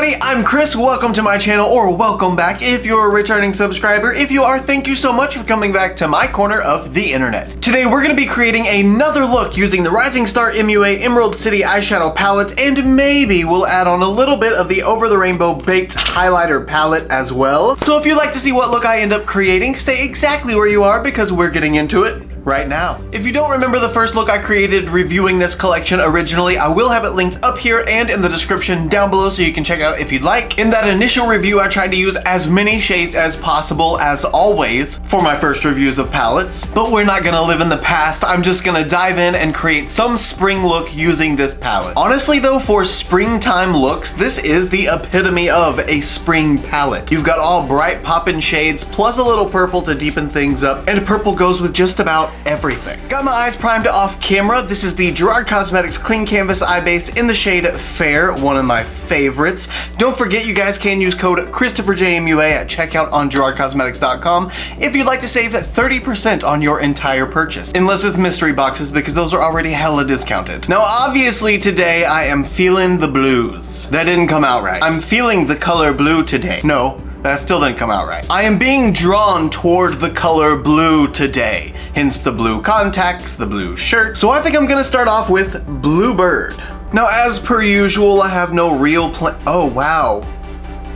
everybody, I'm Chris. Welcome to my channel, or welcome back if you're a returning subscriber. If you are, thank you so much for coming back to my corner of the internet. Today we're going to be creating another look using the Rising Star MUA Emerald City eyeshadow palette, and maybe we'll add on a little bit of the Over the Rainbow Baked highlighter palette as well. So if you'd like to see what look I end up creating, stay exactly where you are because we're getting into it right now. If you don't remember the first look I created reviewing this collection originally, I will have it linked up here and in the description down below so you can check out if you'd like. In that initial review, I tried to use as many shades as possible, as always, for my first reviews of palettes. But we're not gonna live in the past. I'm just gonna dive in and create some spring look using this palette. Honestly though, for springtime looks, this is the epitome of a spring palette. You've got all bright poppin' shades, plus a little purple to deepen things up, and purple goes with just about everything. Got my eyes primed off camera. This is the Gerard Cosmetics Clean Canvas Eye Base in the shade Fair, one of my favorites. Don't forget, you guys can use code ChristopherJMUA at checkout on GerardCosmetics.com if you'd like to save 30% on your entire purchase. Unless it's mystery boxes, because those are already hella discounted. Now obviously today I am feeling the blues. That didn't come out right. I'm feeling the color blue today. No, that still didn't come out right. I am being drawn toward the color blue today. Hence the blue contacts, the blue shirt. So I think I'm gonna start off with Bluebird. Now as per usual, I have no real plan. Oh wow.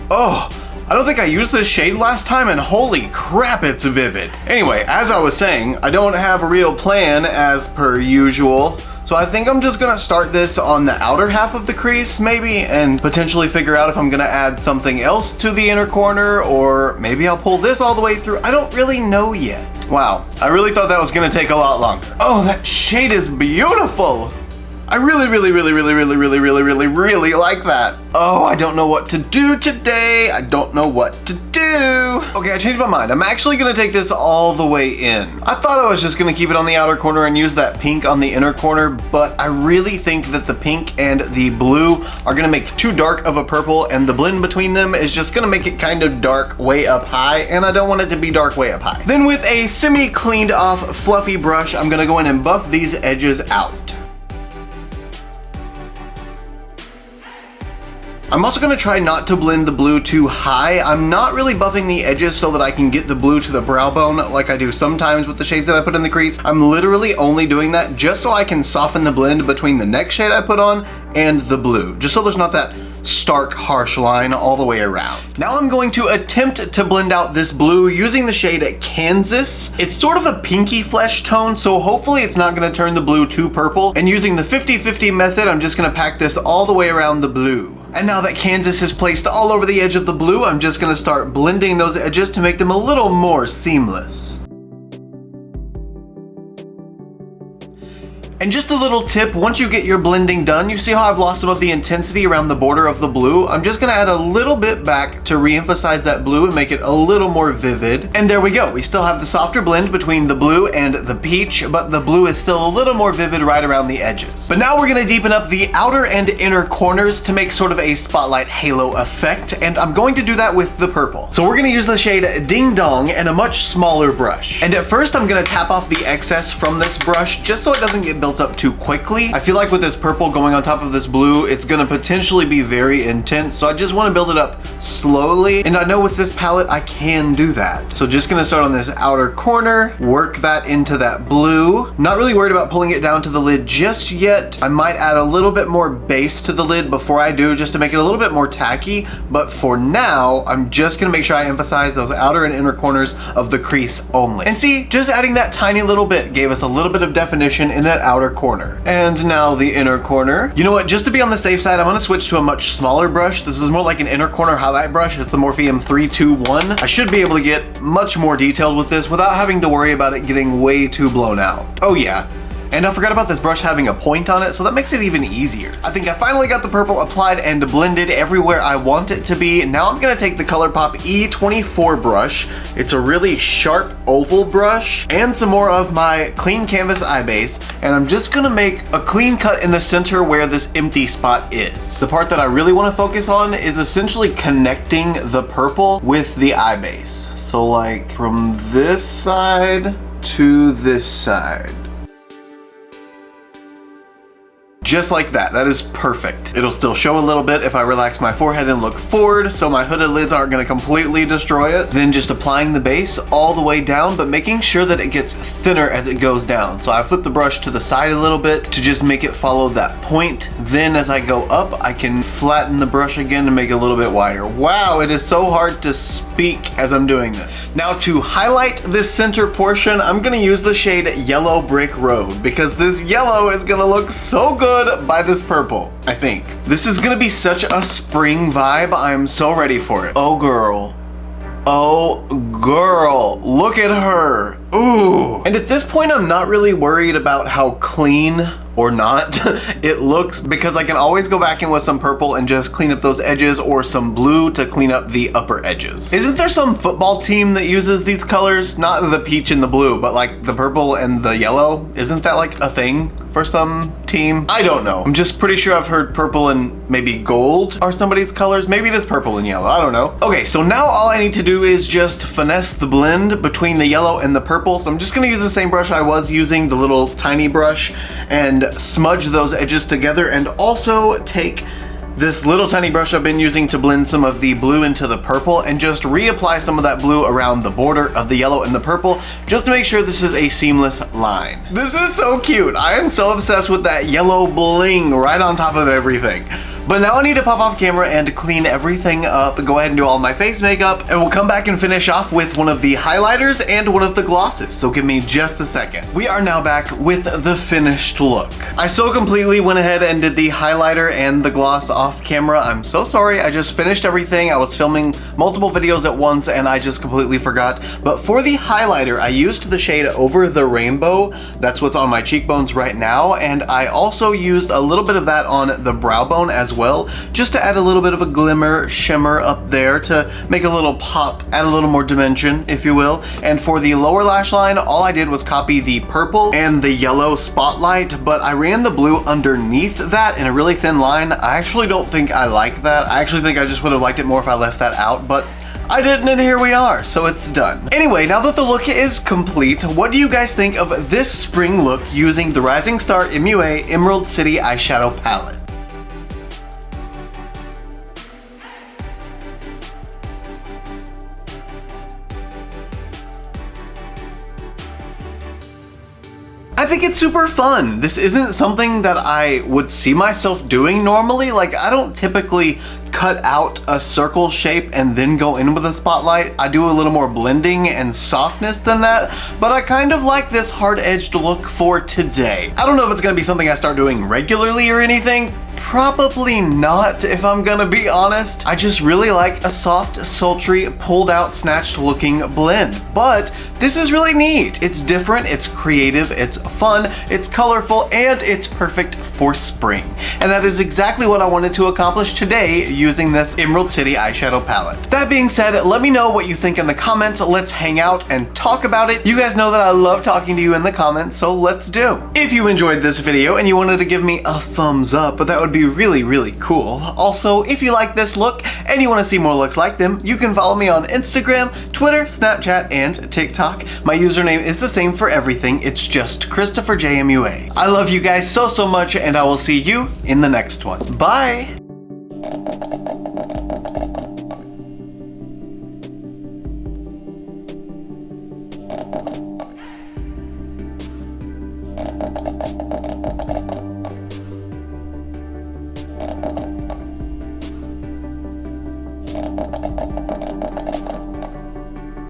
Oh, I don't think I used this shade last time, and holy crap, it's vivid. Anyway, as I was saying, I don't have a real plan as per usual. So I think I'm just gonna start this on the outer half of the crease maybe, and potentially figure out if I'm gonna add something else to the inner corner, or maybe I'll pull this all the way through. I don't really know yet. Wow, I really thought that was gonna take a lot longer. Oh, that shade is beautiful. I really like that. Oh, I don't know what to do today. I don't know what to do. Okay, I changed my mind. I'm actually gonna take this all the way in. I thought I was just gonna keep it on the outer corner and use that pink on the inner corner, but I really think that the pink and the blue are gonna make too dark of a purple, and the blend between them is just gonna make it kind of dark way up high, and I don't want it to be dark way up high. Then with a semi-cleaned off fluffy brush, I'm gonna go in and buff these edges out. I'm also gonna try not to blend the blue too high. I'm not really buffing the edges so that I can get the blue to the brow bone like I do sometimes with the shades that I put in the crease. I'm literally only doing that just so I can soften the blend between the next shade I put on and the blue, just so there's not that stark, harsh line all the way around. Now I'm going to attempt to blend out this blue using the shade Kansas. It's sort of a pinky flesh tone, so hopefully it's not gonna turn the blue too purple. And using the 50-50 method, I'm just gonna pack this all the way around the blue. And now that Kansas is placed all over the edge of the blue, I'm just gonna start blending those edges to make them a little more seamless. And just a little tip, once you get your blending done, you see how I've lost some of the intensity around the border of the blue? I'm just gonna add a little bit back to re-emphasize that blue and make it a little more vivid. And there we go, we still have the softer blend between the blue and the peach, but the blue is still a little more vivid right around the edges. But now we're gonna deepen up the outer and inner corners to make sort of a spotlight halo effect, and I'm going to do that with the purple. So we're gonna use the shade Ding Dong and a much smaller brush. And at first I'm gonna tap off the excess from this brush just so it doesn't get built up too quickly. I feel like with this purple going on top of this blue, it's gonna potentially be very intense, so I just want to build it up slowly, and I know with this palette I can do that. So just gonna start on this outer corner, work that into that blue. Not really worried about pulling it down to the lid just yet. I might add a little bit more base to the lid before I do, just to make it a little bit more tacky, but for now I'm just gonna make sure I emphasize those outer and inner corners of the crease only. And see, just adding that tiny little bit gave us a little bit of definition in that outer corner. And now the inner corner. You know what, just to be on the safe side, I'm gonna switch to a much smaller brush. This is more like an inner corner highlight brush. It's the Morphe 321. I should be able to get much more detailed with this without having to worry about it getting way too blown out. Oh yeah. And I forgot about this brush having a point on it, so that makes it even easier. I think I finally got the purple applied and blended everywhere I want it to be. Now I'm gonna take the ColourPop E24 brush. It's a really sharp oval brush, and some more of my clean canvas eye base, and I'm just gonna make a clean cut in the center where this empty spot is. The part that I really wanna focus on is essentially connecting the purple with the eye base. So like from this side to this side. just like that. That is perfect. It'll still show a little bit if I relax my forehead and look forward, so my hooded lids aren't gonna completely destroy it. Then just applying the base all the way down, but making sure that it gets thinner as it goes down. So I flip the brush to the side a little bit to just make it follow that point. Then as I go up, I can flatten the brush again to make it a little bit wider. Wow, it is so hard to speak as I'm doing this. Now to highlight this center portion, I'm gonna use the shade Yellow Brick Road because this yellow is gonna look so good by this purple, I think. This is gonna be such a spring vibe. I am so ready for it. Oh girl. Oh girl, look at her. Ooh. And at this point, I'm not really worried about how clean or not it looks, because I can always go back in with some purple and just clean up those edges, or some blue to clean up the upper edges. Isn't there some football team that uses these colors? Not the peach and the blue, but like the purple and the yellow. Isn't that like a thing for some team? I don't know. I'm just pretty sure I've heard purple and maybe gold are somebody's colors. Maybe it is purple and yellow, I don't know. Okay, so now all I need to do is just finesse the blend between the yellow and the purple. So I'm just gonna use the same brush I was using, the little tiny brush, and smudge those edges together, and also take this little tiny brush I've been using to blend some of the blue into the purple and just reapply some of that blue around the border of the yellow and the purple, just to make sure this is a seamless line. This is so cute. I am so obsessed with that yellow bling right on top of everything. But now I need to pop off camera and clean everything up, go ahead and do all my face makeup, and we'll come back and finish off with one of the highlighters and one of the glosses, so give me just a second. We are now back with the finished look. I so completely went ahead and did the highlighter and the gloss off camera. I'm so sorry, I just finished everything. I was filming multiple videos at once and I just completely forgot. But for the highlighter, I used the shade Over the Rainbow. That's what's on my cheekbones right now, and I also used a little bit of that on the brow bone as well, just to add a little bit of a glimmer, shimmer up there to make a little pop, add a little more dimension, if you will. And for the lower lash line, all I did was copy the purple and the yellow spotlight, but I ran the blue underneath that in a really thin line. I actually don't think I like that. I actually think I just would have liked it more if I left that out, but I didn't, and here we are, so it's done. Anyway, now that the look is complete, what do you guys think of this spring look using the Rising Star MUA Emerald City Eyeshadow Palette? I think it's super fun. This isn't something that I would see myself doing normally. Like, I don't typically cut out a circle shape and then go in with a spotlight. I do a little more blending and softness than that, but I kind of like this hard-edged look for today. I don't know if it's gonna be something I start doing regularly or anything. Probably not, if I'm gonna be honest. I just really like a soft, sultry, pulled out, snatched looking blend. But this is really neat. It's different, it's creative, it's fun, it's colorful, and it's perfect for spring. And that is exactly what I wanted to accomplish today using this Emerald City eyeshadow palette. That being said, let me know what you think in the comments. Let's hang out and talk about it. You guys know that I love talking to you in the comments, so let's do. If you enjoyed this video and you wanted to give me a thumbs up, that would be really cool. Also, if you like this look and you want to see more looks like them, you can follow me on Instagram, Twitter, Snapchat, and TikTok. My username is the same for everything. It's just ChristopherJMUA. I love you guys so much, and I will see you in the next one. Bye!